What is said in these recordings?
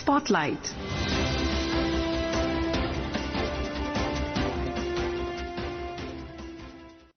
Spotlight.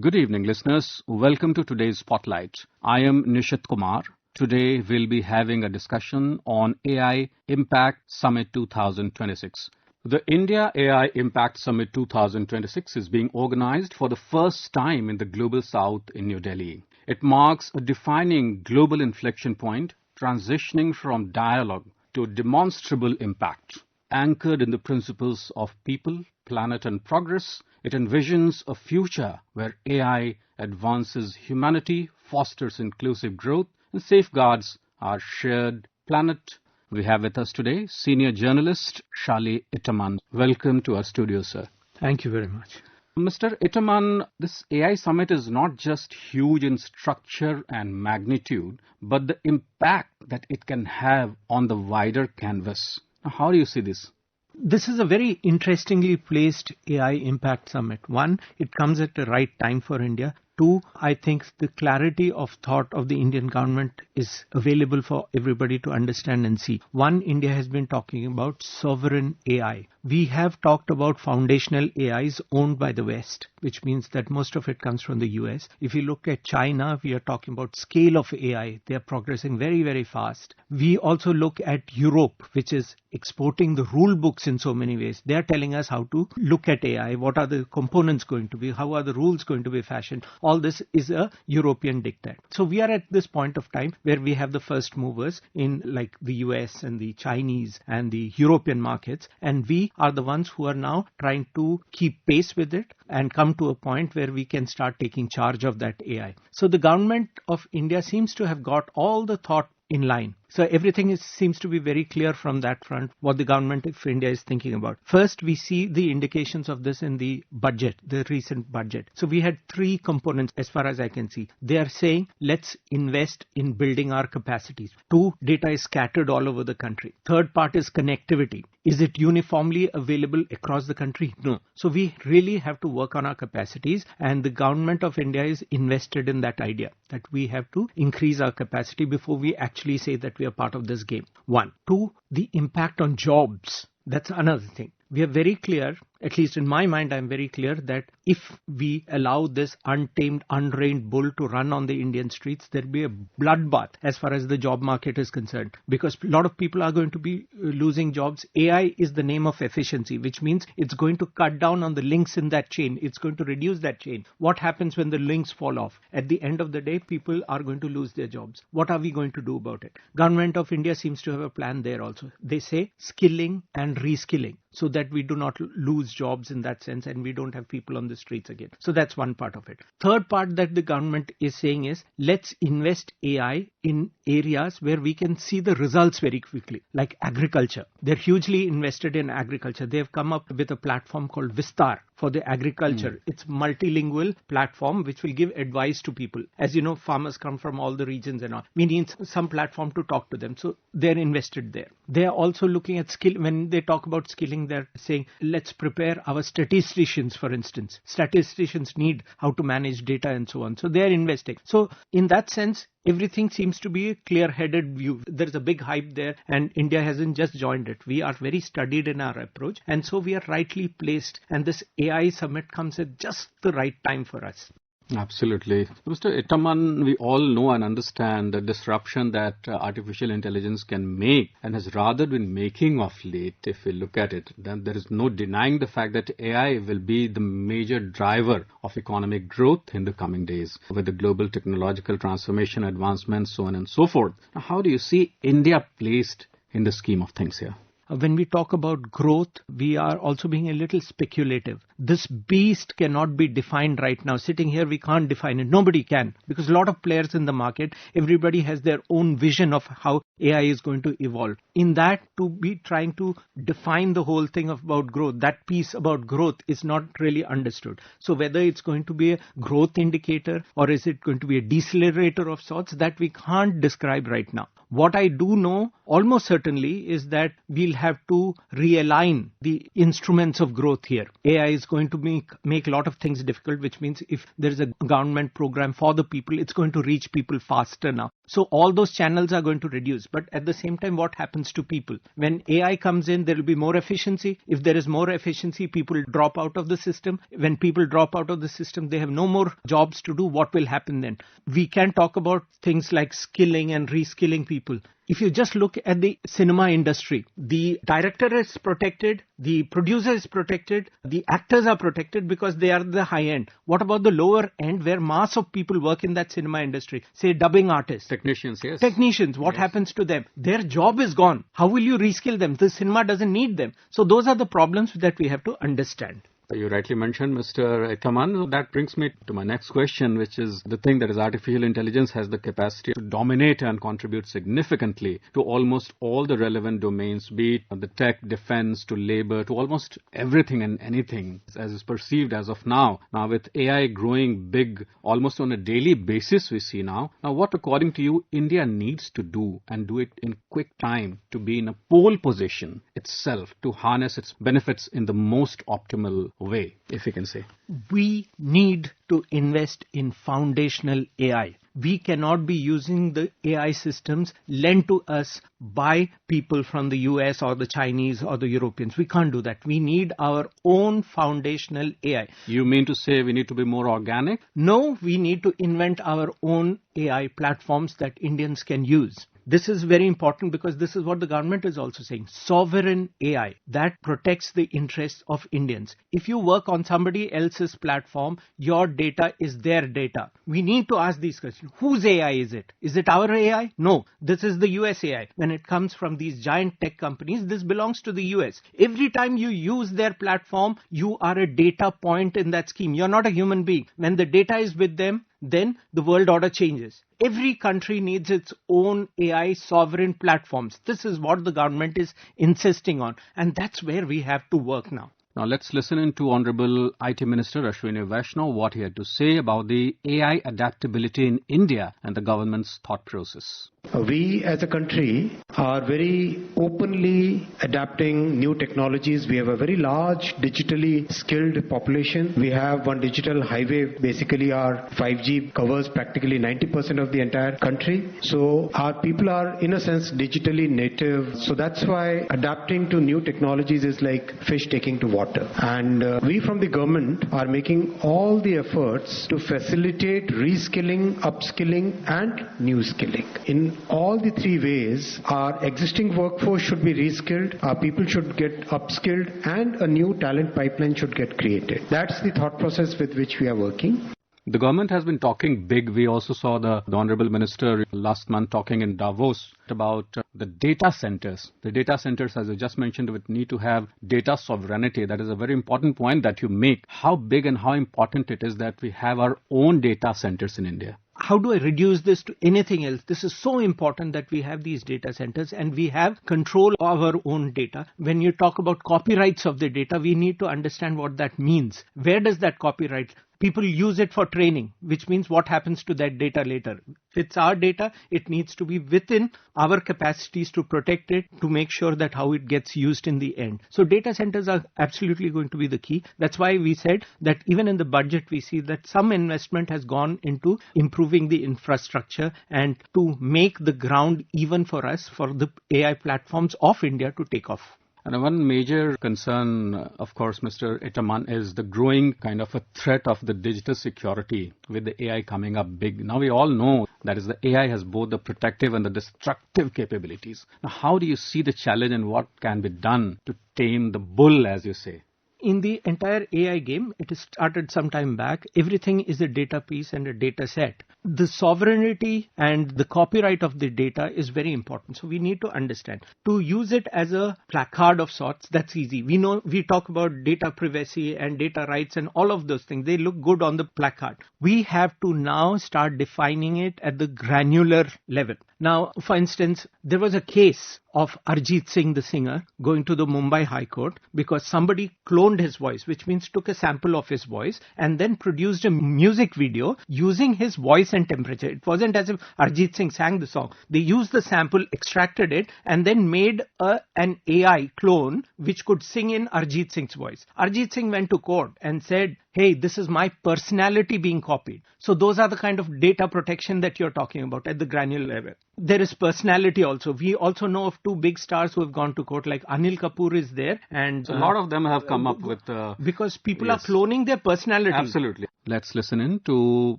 Good evening, listeners. Welcome to today's Spotlight. I am Nishit Kumar. Today, we'll be having a discussion on AI Impact Summit 2026. The India AI Impact Summit 2026 is being organized for the first time in the Global South in New Delhi. It marks a defining global inflection point, transitioning from dialogue to demonstrable impact. Anchored in the principles of people, planet and progress, it envisions a future where AI advances humanity, fosters inclusive growth, and safeguards our shared planet. We have with us today senior journalist Shaili Ittaman. Welcome to our studio, sir. Thank you very much. Mr. Ittaman, this AI summit is not just huge in structure and magnitude, but the impact that it can have on the wider canvas. How do you see this? This is a very interestingly placed AI Impact Summit. One, it comes at the right time for India. Two, I think the clarity of thought of the Indian government is available for everybody to understand and see. One, India has been talking about sovereign AI. We have talked about foundational AIs owned by the West, which means that most of it comes from the US. If you look at China, we are talking about scale of AI. They are progressing very, very fast. We also look at Europe, which is exporting the rule books in so many ways. They are telling us how to look at AI. What are the components going to be? How are the rules going to be fashioned? All this is a European diktat. So we are at this point of time where we have the first movers in like the US and the Chinese and the European markets, and we are the ones who are now trying to keep pace with it and come to a point where we can start taking charge of that AI. So the government of India seems to have got all the thought in line. So everything seems to be very clear from that front, what the government of India is thinking about. First, we see the indications of this in the budget, the recent budget. So we had three components as far as I can see. They are saying, let's invest in building our capacities. Two, data is scattered all over the country. Third part is connectivity. Is it uniformly available across the country? No. So we really have to work on our capacities, and the government of India is invested in that idea that we have to increase our capacity before we actually say that we are part of this game. One. Two, the impact on jobs. That's another thing. We are very clear, at least in my mind, I'm very clear that if we allow this untamed, unreined bull to run on the Indian streets, there'll be a bloodbath as far as the job market is concerned, because a lot of people are going to be losing jobs. AI is the name of efficiency, which means it's going to cut down on the links in that chain. It's going to reduce that chain. What happens when the links fall off? At the end of the day, people are going to lose their jobs. What are we going to do about it? Government of India seems to have a plan there also. They say skilling and reskilling, so that we do not lose jobs in that sense and we don't have people on the streets again. So that's one part of it. Third part that the government is saying is, let's invest AI in areas where we can see the results very quickly, like agriculture. They're hugely invested in agriculture. They have come up with a platform called Vistar for the agriculture. It's multilingual platform which will give advice to people. As you know, farmers come from all the regions and all. We need some platform to talk to them. So they're invested there. They are also looking at skill. When they talk about skilling, they're saying, let's prepare our statisticians, for instance. Statisticians need how to manage data and so on. So they're investing. So in that sense, everything seems to be a clear-headed view. There's a big hype there and India hasn't just joined it. We are very studied in our approach, and so we are rightly placed, and this AI summit comes at just the right time for us. Absolutely. Mr. Ittaman, we all know and understand the disruption that artificial intelligence can make and has rather been making of late. If we look at it, then there is no denying the fact that AI will be the major driver of economic growth in the coming days with the global technological transformation, advancements, so on and so forth. Now, how do you see India placed in the scheme of things here? When we talk about growth, we are also being a little speculative. This beast cannot be defined right now. Sitting here, we can't define it. Nobody can, because a lot of players in the market, everybody has their own vision of how AI is going to evolve. In that, to be trying to define the whole thing about growth, that piece about growth is not really understood. So whether it's going to be a growth indicator or is it going to be a decelerator of sorts, that we can't describe right now. What I do know almost certainly is that we'll have to realign the instruments of growth here. AI is going to make a lot of things difficult, which means if there is a government program for the people, it's going to reach people faster now. So all those channels are going to reduce. But at the same time, what happens to people? When AI comes in, there will be more efficiency. If there is more efficiency, people drop out of the system. When people drop out of the system, they have no more jobs to do. What will happen then? We can talk about things like skilling and reskilling people. If you just look at the cinema industry, the director is protected, the producer is protected, the actors are protected because they are the high end. What about the lower end where mass of people work in that cinema industry? Say dubbing artists. Technicians, yes. Technicians, what happens to them? Their job is gone. How will you reskill them? The cinema doesn't need them. So those are the problems that we have to understand. You rightly mentioned, Mr. Ittaman. That brings me to my next question, which is the thing that is artificial intelligence has the capacity to dominate and contribute significantly to almost all the relevant domains, be it the tech, defense, to labor, to almost everything and anything as is perceived as of now. Now with AI growing big almost on a daily basis we see now. Now what according to you India needs to do and do it in quick time to be in a pole position itself to harness its benefits in the most optimal way, if you can say? We need to invest in foundational AI. We cannot be using the AI systems lent to us by people from the US or the Chinese or the Europeans. We can't do that. We need our own foundational AI. You mean to say we need to be more organic? No, we need to invent our own AI platforms that Indians can use. This is very important because this is what the government is also saying. Sovereign AI that protects the interests of Indians. If you work on somebody else's platform, your data is their data. We need to ask these questions. Whose AI is it? Is it our AI? No, this is the US AI. When it comes from these giant tech companies, this belongs to the US. Every time you use their platform, you are a data point in that scheme. You're not a human being. When the data is with them, then the world order changes. Every country needs its own AI sovereign platforms. This is what the government is insisting on. And that's where we have to work now. Now let's listen in to Honorable IT Minister Ashwini Vaishnaw what he had to say about the AI adaptability in India and the government's thought process. We as a country are very openly adapting new technologies. We have a very large digitally skilled population. We have one digital highway. Basically our 5G covers practically 90% of the entire country. So our people are in a sense digitally native. So that's why adapting to new technologies is like fish taking to water. And we from the government are making all the efforts to facilitate reskilling, upskilling and new skilling. In all the three ways, our existing workforce should be reskilled, our people should get upskilled and a new talent pipeline should get created. That's the thought process with which we are working. The government has been talking big. We also saw the Honorable Minister last month talking in Davos about the data centers. The data centers, as I just mentioned, would need to have data sovereignty. That is a very important point that you make. How big and how important it is that we have our own data centers in India. How do I reduce this to anything else? This is so important that we have these data centers and we have control of our own data. When you talk about copyrights of the data, we need to understand what that means. Where does that copyright? People use it for training, which means what happens to that data later. If it's our data, it needs to be within our capacities to protect it, to make sure that how it gets used in the end. So data centers are absolutely going to be the key. That's why we said that even in the budget, we see that some investment has gone into improving the infrastructure and to make the ground even for us, for the AI platforms of India to take off. And one major concern, of course, Mr. Ittaman, is the growing kind of a threat of the digital security with the AI coming up big. Now we all know that is the AI has both the protective and the destructive capabilities. Now how do you see the challenge and what can be done to tame the bull, as you say? In the entire AI game, it started some time back. Everything is a data piece and a data set. The sovereignty and the copyright of the data is very important. So we need to understand. To use it as a placard of sorts, that's easy. We talk about data privacy and data rights and all of those things. They look good on the placard. We have to now start defining it at the granular level. Now, for instance, there was a case of Arjit Singh, the singer, going to the Mumbai High Court because somebody cloned his voice, which means took a sample of his voice and then produced a music video using his voice and temperature. It wasn't as if Arjit Singh sang the song. They used the sample, extracted it, and then made an AI clone which could sing in Arjit Singh's voice. Arjit Singh went to court and said, hey, this is my personality being copied. So those are the kind of data protection that you're talking about at the granular level. There is personality also. We also know of two big stars who have gone to court, like Anil Kapoor is there. And so a lot of them have come up with... because people are cloning their personality. Absolutely. Let's listen in to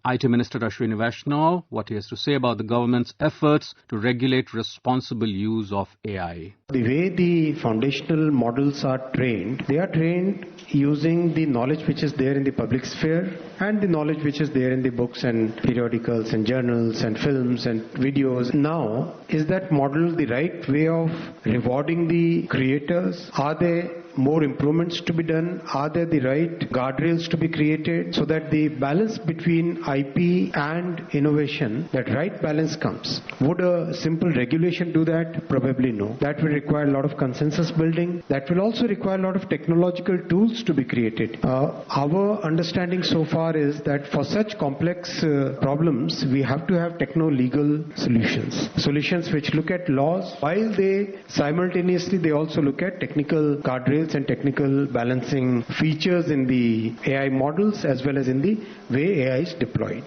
IT Minister Ashwini Vaishnaw, what he has to say about the government's efforts to regulate responsible use of AI. The way the foundational models are trained, they are trained using the knowledge which is there in the public sphere and the knowledge which is there in the books and periodicals and journals and films and videos. Now, is that model the right way of rewarding the creators? Are there more improvements to be done? Are there the right guardrails to be created so that the balance between IP and innovation, that right balance comes? Would a simple regulation do that? Probably no. That will require a lot of consensus building. That will also require a lot of technological tools to be created. Our understanding so far is that for such complex problems, we have to have techno-legal solutions. Solutions which look at laws while they simultaneously they also look at technical guardrails and technical balancing features in the AI models as well as in the way AI is deployed.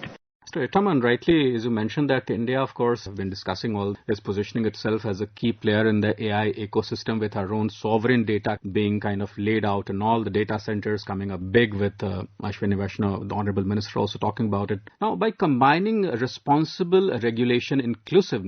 Mr. Ittaman, rightly, as you mentioned that India, of course, have been discussing is positioning itself as a key player in the AI ecosystem with our own sovereign data being kind of laid out and all the data centers coming up big with Ashwini Vaishnaw, the Honorable Minister, also talking about it. Now, by combining responsible regulation, inclusive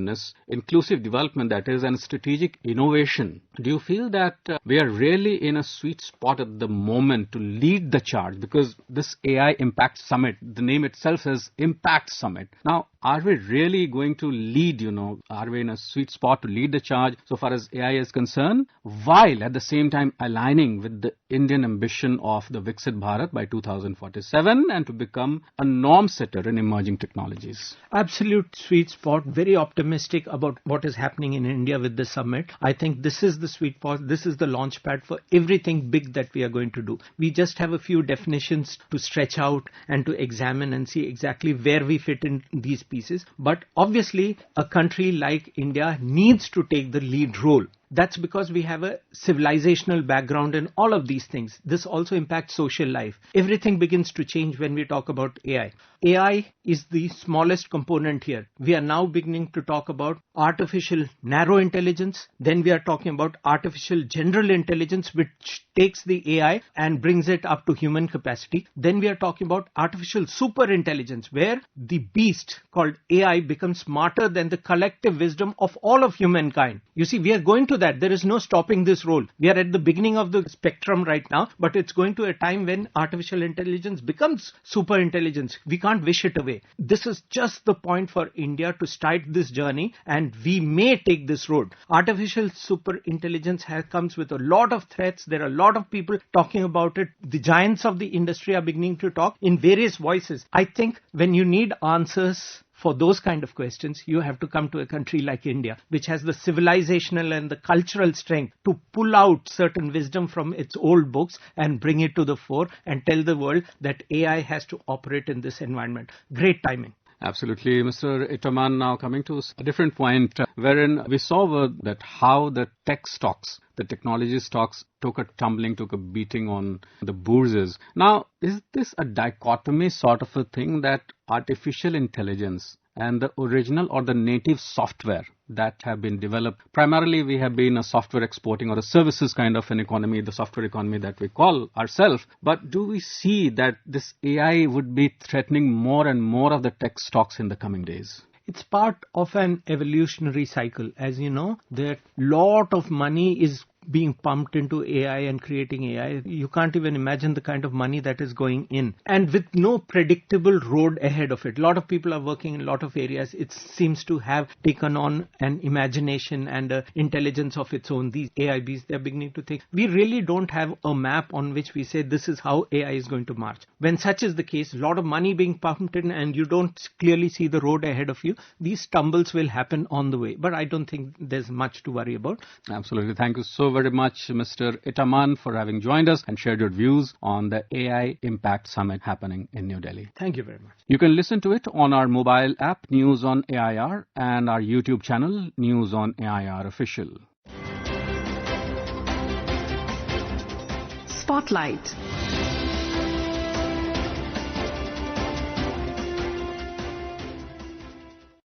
development, that is, and strategic innovation, do you feel that we are really in a sweet spot at the moment to lead the charge? Because this AI Impact Summit, the name itself says Impact Summit. Now, are we really going to lead, are we in a sweet spot to lead the charge so far as AI is concerned, while at the same time aligning with the Indian ambition of the Viksit Bharat by 2047 and to become a norm setter in emerging technologies? Absolute sweet spot. Very optimistic about what is happening in India with the summit. I think this is the sweet spot. This is the launch pad for everything big that we are going to do. We just have a few definitions to stretch out and to examine and see exactly where we fit in these pieces. But obviously, a country like India needs to take the lead role. That's because we have a civilizational background in all of these things. This also impacts social life. Everything begins to change when we talk about AI. AI is the smallest component here. We are now beginning to talk about artificial narrow intelligence. Then we are talking about artificial general intelligence, which takes the AI and brings it up to human capacity. Then we are talking about artificial super intelligence, where the beast called AI becomes smarter than the collective wisdom of all of humankind. You see, we are going to that. There is no stopping this role. We are at the beginning of the spectrum right now, but it's going to a time when artificial intelligence becomes super intelligence. We can't wish it away. This is just the point for India to start this journey, and we may take this road. Artificial super intelligence comes with a lot of threats. There are a lot of people talking about it. The giants of the industry are beginning to talk in various voices. I think when you need answers for those kind of questions, you have to come to a country like India, which has the civilizational and the cultural strength to pull out certain wisdom from its old books and bring it to the fore and tell the world that AI has to operate in this environment. Great timing. Absolutely. Mr. Ittaman, now coming to a different point, wherein we saw that how the tech stocks, the technology stocks took a beating on the bourses. Now, is this a dichotomy sort of a thing that artificial intelligence and the original or the native software that have been developed, primarily we have been a software exporting or a services kind of an economy, the software economy that we call ourselves, but do we see that this AI would be threatening more and more of the tech stocks in the coming days? It's part of an evolutionary cycle. As you know, that lot of money is being pumped into AI and creating AI. You can't even imagine the kind of money that is going in. And with no predictable road ahead of it. A lot of people are working in a lot of areas. It seems to have taken on an imagination and intelligence of its own. These AIBs, they're beginning to think. We really don't have a map on which we say this is how AI is going to march. When such is the case, a lot of money being pumped in and you don't clearly see the road ahead of you, these stumbles will happen on the way. But I don't think there's much to worry about. Absolutely. Thank you so very much, Mr. Ittaman, for having joined us and shared your views on the AI Impact Summit happening in New Delhi. Thank you very much. You can listen to it on our mobile app, News on AIR, and our YouTube channel, News on AIR Official. Spotlight.